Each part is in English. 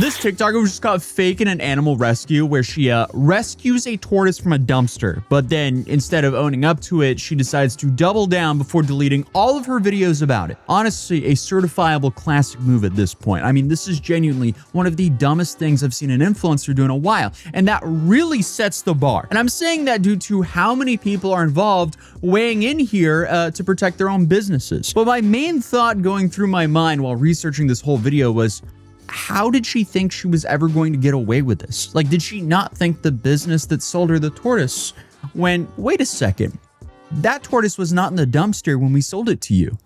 This TikToker was just caught faking an animal rescue where she rescues a tortoise from a dumpster, but then instead of owning up to it, she decides to double down before deleting all of her videos about it. Honestly, a certifiable classic move at this point. I mean, this is genuinely one of the dumbest things I've seen an influencer do in a while, and that really sets the bar. And I'm saying that due to how many people are involved weighing in here to protect their own businesses. But my main thought going through my mind while researching this whole video was, how did she think she was ever going to get away with this? Like, did she not think the business that sold her the tortoise when, wait a second, that tortoise was not in the dumpster when we sold it to you?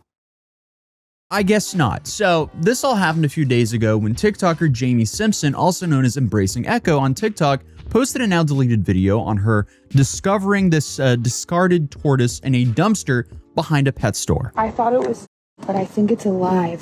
I guess not. So this all happened a few days ago when TikToker Jamie Simpson, also known as Embracing Echo on TikTok, posted a now deleted video on her discovering this discarded tortoise in a dumpster behind a pet store. I thought it was, but I think it's alive.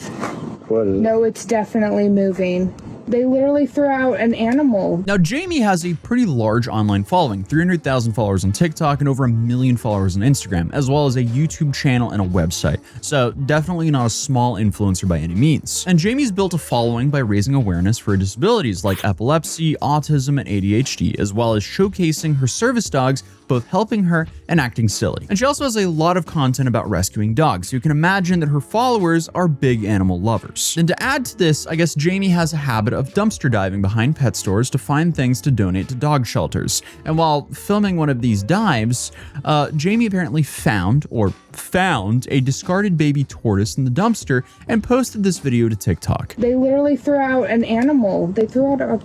What is it? No, it's definitely moving. They literally threw out an animal. Now, Jamie has a pretty large online following, 300,000 followers on TikTok and over 1 million followers on Instagram, as well as a YouTube channel and a website. So definitely not a small influencer by any means. And Jamie's built a following by raising awareness for disabilities like epilepsy, autism, and ADHD, as well as showcasing her service dogs, both helping her and acting silly. And she also has a lot of content about rescuing dogs, so you can imagine that her followers are big animal lovers. And to add to this, I guess Jamie has a habit of dumpster diving behind pet stores to find things to donate to dog shelters. And while filming one of these dives, Jamie apparently found a discarded baby tortoise in the dumpster and posted this video to TikTok. They literally threw out an animal. They threw out a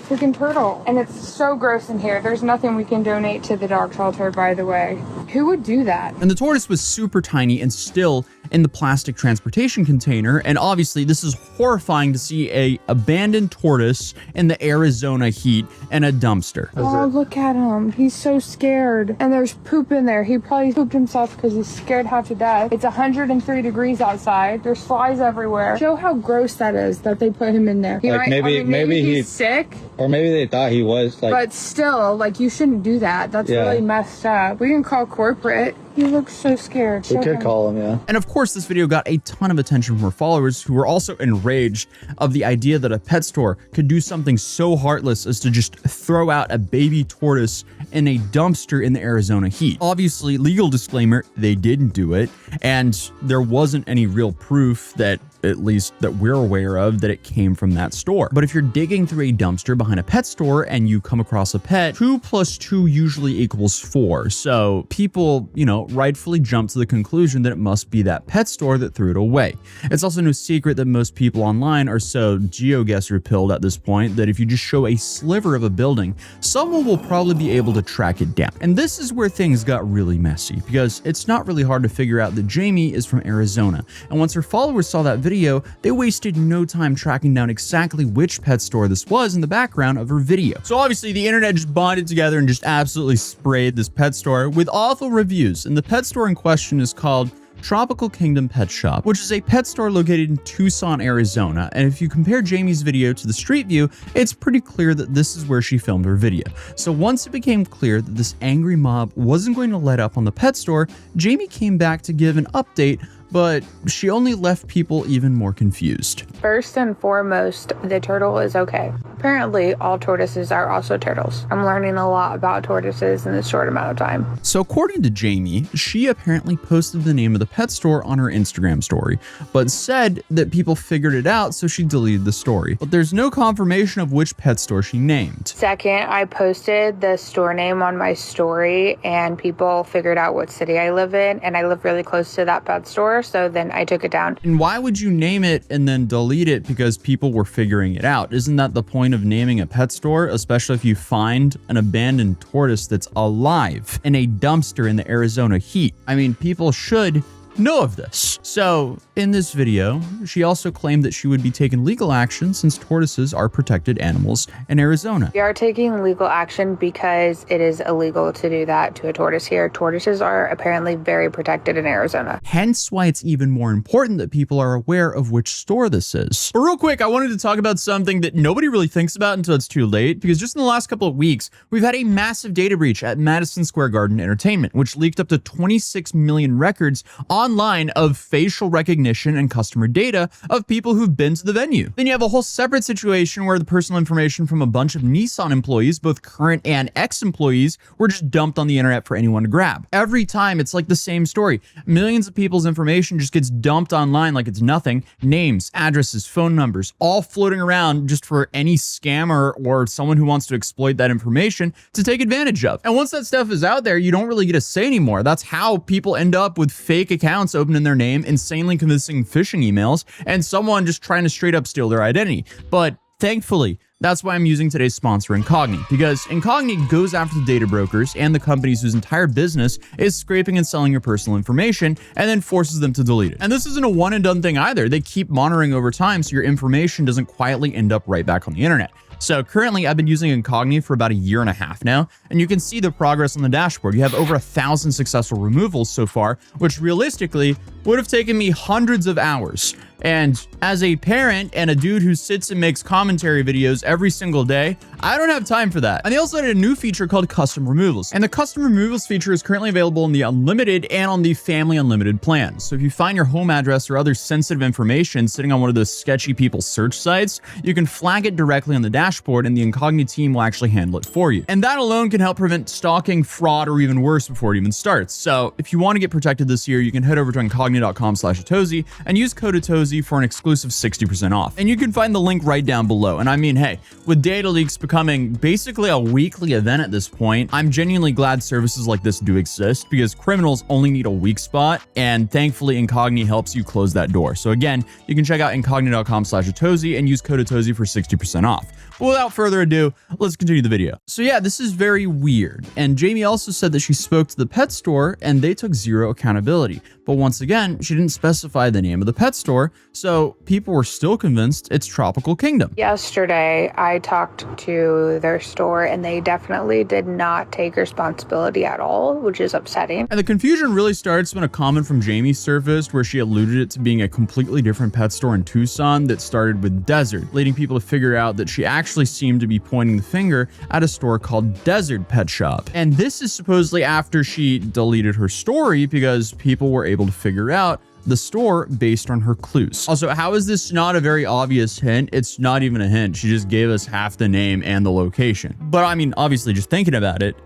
freaking turtle. And it's so gross in here. There's nothing we can donate to the dog shelter, by the way. Who would do that? And the tortoise was super tiny and still in the plastic transportation container. And obviously this is horrifying to see a abandoned tortoise in the Arizona heat in a dumpster. Oh, look at him. He's so scared. And there's poop in there. He probably pooped himself because he's scared half to death. It's 103 degrees outside. There's flies everywhere. Show how gross that is that they put him in there. Like maybe he's sick. Or maybe they thought he was like. But still, like, you shouldn't do that. That's really messed up. We can call corporate. He looks so scared. We could call him, yeah. And of course, this video got a ton of attention from her followers, who were also enraged of the idea that a pet store could do something so heartless as to just throw out a baby tortoise in a dumpster in the Arizona heat. Obviously, legal disclaimer, they didn't do it, and there wasn't any real proof that, at least that we're aware of, that it came from that store. But if you're digging through a dumpster behind a pet store and you come across a pet, 2 + 2 usually equals 4. So people, rightfully jump to the conclusion that it must be that pet store that threw it away. It's also no secret that most people online are so geoguessr pilled at this point that if you just show a sliver of a building, someone will probably be able to track it down. And this is where things got really messy, because it's not really hard to figure out that Jamie is from Arizona. And once her followers saw that video, they wasted no time tracking down exactly which pet store this was in the background of her video. So obviously the internet just bonded together and just absolutely sprayed this pet store with awful reviews. And the pet store in question is called Tropical Kingdom Pet Shop, which is a pet store located in Tucson, Arizona. And if you compare Jamie's video to the street view, it's pretty clear that this is where she filmed her video. So once it became clear that this angry mob wasn't going to let up on the pet store, Jamie came back to give an update, but she only left people even more confused. First and foremost, the turtle is okay. Apparently, all tortoises are also turtles. I'm learning a lot about tortoises in this short amount of time. So according to Jamie, she apparently posted the name of the pet store on her Instagram story, but said that people figured it out, so she deleted the story. But there's no confirmation of which pet store she named. Second, I posted the store name on my story, and people figured out what city I live in, and I live really close to that pet store. So then I took it down. And why would you name it and then delete it because people were figuring it out? Isn't that the point of naming a pet store, especially if you find an abandoned tortoise that's alive in a dumpster in the Arizona heat? I mean, people should know of this. So in this video, she also claimed that she would be taking legal action since tortoises are protected animals in Arizona. We are taking legal action because it is illegal to do that to a tortoise here. Tortoises are apparently very protected in Arizona. Hence why it's even more important that people are aware of which store this is. But real quick, I wanted to talk about something that nobody really thinks about until it's too late, because just in the last couple of weeks, we've had a massive data breach at Madison Square Garden Entertainment, which leaked up to 26 million records on online of facial recognition and customer data of people who've been to the venue. Then you have a whole separate situation where the personal information from a bunch of Nissan employees, both current and ex-employees, were just dumped on the internet for anyone to grab. Every time it's like the same story. Millions of people's information just gets dumped online like it's nothing. Names, addresses, phone numbers, all floating around just for any scammer or someone who wants to exploit that information to take advantage of. And once that stuff is out there, you don't really get a say anymore. That's how people end up with fake accounts open in their name, insanely convincing phishing emails, and someone just trying to straight up steal their identity. But thankfully, that's why I'm using today's sponsor, Incogni, because Incogni goes after the data brokers and the companies whose entire business is scraping and selling your personal information and then forces them to delete it. And this isn't a one and done thing either. They keep monitoring over time so your information doesn't quietly end up right back on the internet. So currently I've been using Incogni for about a year and a half now, and you can see the progress on the dashboard. You have over 1,000 successful removals so far, which realistically would have taken me hundreds of hours. And as a parent and a dude who sits and makes commentary videos every single day, I don't have time for that. And they also added a new feature called custom removals. And the custom removals feature is currently available in the unlimited and on the family unlimited plans. So if you find your home address or other sensitive information sitting on one of those sketchy people's search sites, you can flag it directly on the dashboard and the Incogni team will actually handle it for you. And that alone can help prevent stalking, fraud, or even worse before it even starts. So if you want to get protected this year, you can head over to incogni.com/Atozy and use code Atozy for an exclusive 60% off. And you can find the link right down below. And I mean, hey, with data leaks becoming basically a weekly event at this point, I'm genuinely glad services like this do exist because criminals only need a weak spot, and thankfully Incogni helps you close that door. So again, you can check out incogni.com/Atozy and use code Atozy for 60% off. But without further ado, let's continue the video. So yeah, this is very weird. And Jamie also said that she spoke to the pet store and they took zero accountability. But once again, she didn't specify the name of the pet store, so people were still convinced it's Tropical Kingdom. Yesterday, I talked to their store and they definitely did not take responsibility at all, which is upsetting. And the confusion really starts when a comment from Jamie surfaced where she alluded it to being a completely different pet store in Tucson that started with Desert, leading people to figure out that she actually seemed to be pointing the finger at a store called Desert Pet Shop. And this is supposedly after she deleted her story because people were able to figure out the store based on her clues. Also, how is this not a very obvious hint? It's not even a hint. She just gave us half the name and the location. But I mean, obviously, just thinking about it,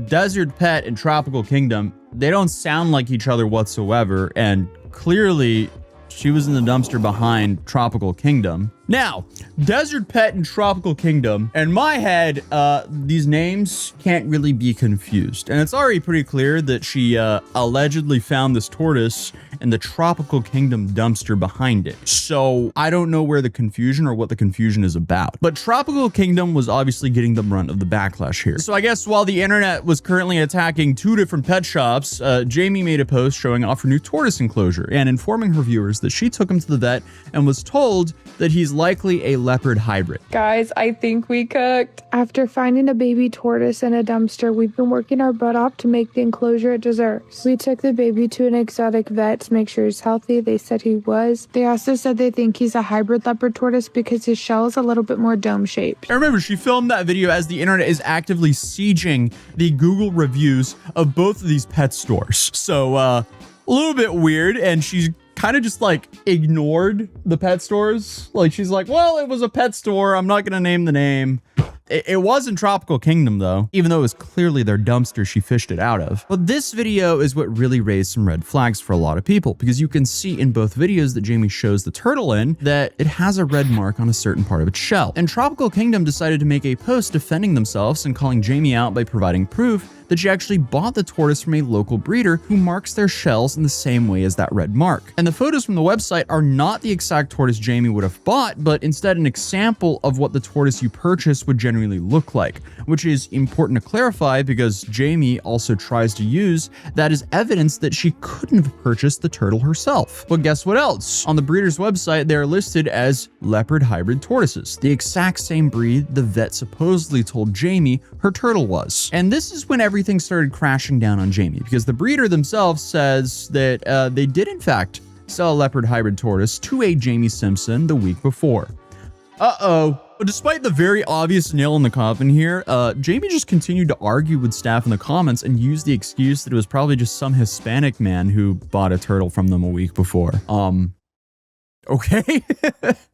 Desert Pet and Tropical Kingdom, they don't sound like each other whatsoever. And clearly, she was in the dumpster behind Tropical Kingdom. Now, Desert Pet and Tropical Kingdom, in my head, these names can't really be confused. And it's already pretty clear that she allegedly found this tortoise in the Tropical Kingdom dumpster behind it. So I don't know where the confusion or what the confusion is about. But Tropical Kingdom was obviously getting the brunt of the backlash here. So I guess while the internet was currently attacking two different pet shops, Jamie made a post showing off her new tortoise enclosure and informing her viewers that she took him to the vet and was told that he's likely a leopard hybrid. Guys, I think we cooked. After finding a baby tortoise in a dumpster, we've been working our butt off to make the enclosure it deserves. We took the baby to an exotic vet to make sure he's healthy. They said he was. They also said they think he's a hybrid leopard tortoise because his shell is a little bit more dome-shaped. And remember, she filmed that video as the internet is actively sieging the Google reviews of both of these pet stores. So, a little bit weird, and she's kind of just like ignored the pet stores. Like she's like, well, it was a pet store. I'm not going to name the name. It was in Tropical Kingdom though, even though it was clearly their dumpster she fished it out of. But this video is what really raised some red flags for a lot of people, because you can see in both videos that Jamie shows the turtle in that it has a red mark on a certain part of its shell. And Tropical Kingdom decided to make a post defending themselves and calling Jamie out by providing proof that she actually bought the tortoise from a local breeder who marks their shells in the same way as that red mark. And the photos from the website are not the exact tortoise Jamie would have bought, but instead an example of what the tortoise you purchased would generally look like, which is important to clarify because Jamie also tries to use that as evidence that she couldn't have purchased the turtle herself. But guess what else? On the breeder's website, they are listed as leopard hybrid tortoises, the exact same breed the vet supposedly told Jamie her turtle was. And this is when everything started crashing down on Jamie, because the breeder themselves says that they did in fact sell a leopard hybrid tortoise to a Jamie Simpson the week before. Uh-oh. But despite the very obvious nail in the coffin here, Jamie just continued to argue with staff in the comments and used the excuse that it was probably just some Hispanic man who bought a turtle from them a week before. Okay.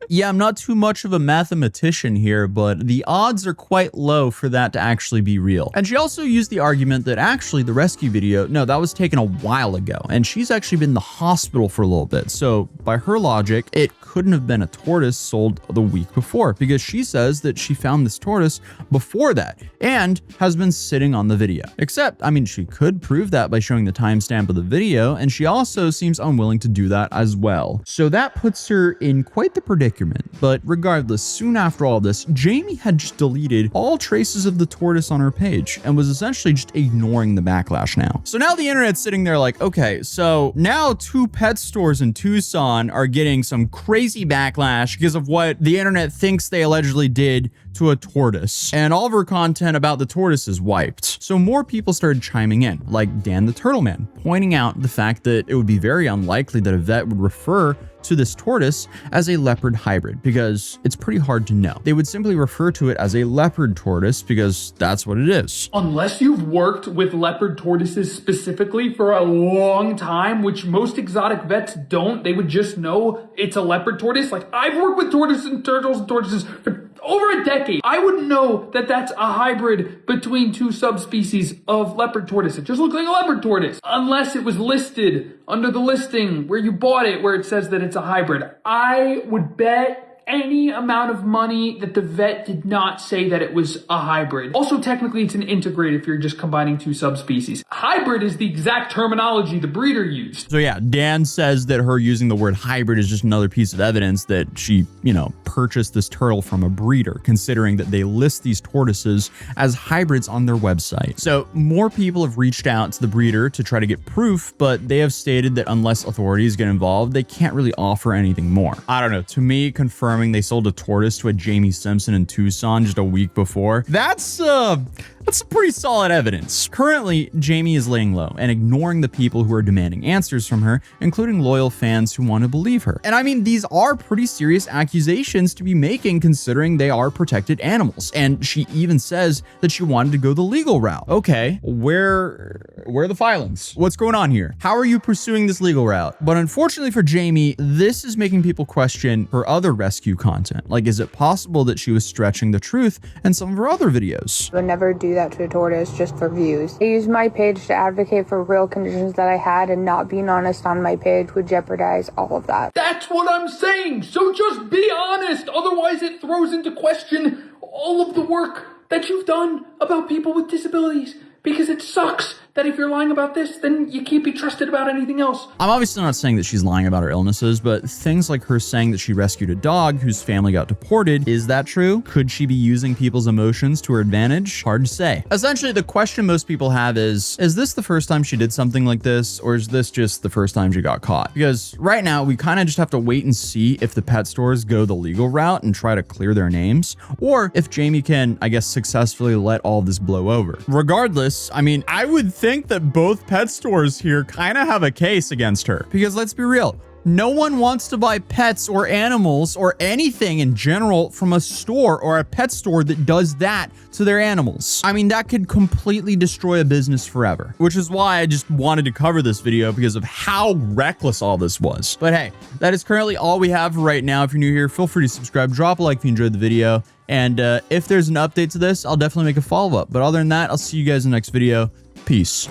Yeah, I'm not too much of a mathematician here, but the odds are quite low for that to actually be real. And she also used the argument that actually the rescue video, no, that was taken a while ago, and she's actually been in the hospital for a little bit. So by her logic, it couldn't have been a tortoise sold the week before, because she says that she found this tortoise before that and has been sitting on the video. Except, I mean, she could prove that by showing the timestamp of the video, and she also seems unwilling to do that as well. So that puts her in quite the predicament. But regardless, soon after all this, Jamie had just deleted all traces of the tortoise on her page and was essentially just ignoring the backlash now. So now the internet's sitting there like, okay, so now 2 pet stores in Tucson are getting some crazy backlash because of what the internet thinks they allegedly did to a tortoise, and all of her content about the tortoise is wiped. So more people started chiming in, like Dan the Turtle Man, pointing out the fact that it would be very unlikely that a vet would refer to this tortoise as a leopard hybrid, because it's pretty hard to know. They would simply refer to it as a leopard tortoise because that's what it is. Unless you've worked with leopard tortoises specifically for a long time, which most exotic vets don't, they would just know it's a leopard tortoise. Like, I've worked with tortoises and tortoises for over a decade. I wouldn't know that that's a hybrid between 2 subspecies of leopard tortoise. It just looks like a leopard tortoise. Unless it was listed under the listing where you bought it, where it says that it's a hybrid. I would bet any amount of money that the vet did not say that it was a hybrid. Also, technically, it's an interbred if you're just combining 2 subspecies. Hybrid is the exact terminology the breeder used. So yeah, Dan says that her using the word hybrid is just another piece of evidence that she, purchased this turtle from a breeder, considering that they list these tortoises as hybrids on their website. So more people have reached out to the breeder to try to get proof, but they have stated that unless authorities get involved, they can't really offer anything more. I don't know, to me, confirming they sold a tortoise to a Jamie Simpson in Tucson just a week before, that's some pretty solid evidence. Currently, Jamie is laying low and ignoring the people who are demanding answers from her, including loyal fans who want to believe her. And I mean, these are pretty serious accusations to be making considering they are protected animals. And she even says that she wanted to go the legal route. Okay, where are the filings? What's going on here? How are you pursuing this legal route? But unfortunately for Jamie, this is making people question her other rescue content. Like, is it possible that she was stretching the truth in some of her other videos? I would never do that to a tortoise just for views. I used my page to advocate for real conditions that I had, and not being honest on my page would jeopardize all of that. That's what I'm saying. So just be honest. Otherwise, it throws into question all of the work that you've done about people with disabilities. Because it sucks that if you're lying about this, then you can't be trusted about anything else. I'm obviously not saying that she's lying about her illnesses, but things like her saying that she rescued a dog whose family got deported, is that true? Could she be using people's emotions to her advantage? Hard to say. Essentially, the question most people have is this the first time she did something like this, or is this just the first time she got caught? Because right now, we kind of just have to wait and see if the pet stores go the legal route and try to clear their names, or if Jamie can, I guess, successfully let all this blow over. Regardless, I mean, I would think that both pet stores here kind of have a case against her. Because let's be real, no one wants to buy pets or animals or anything in general from a store or a pet store that does that to their animals. I mean, that could completely destroy a business forever, which is why I just wanted to cover this video because of how reckless all this was. But hey, that is currently all we have right now. If you're new here, feel free to subscribe, drop a like if you enjoyed the video. And if there's an update to this, I'll definitely make a follow-up. But other than that, I'll see you guys in the next video. Peace.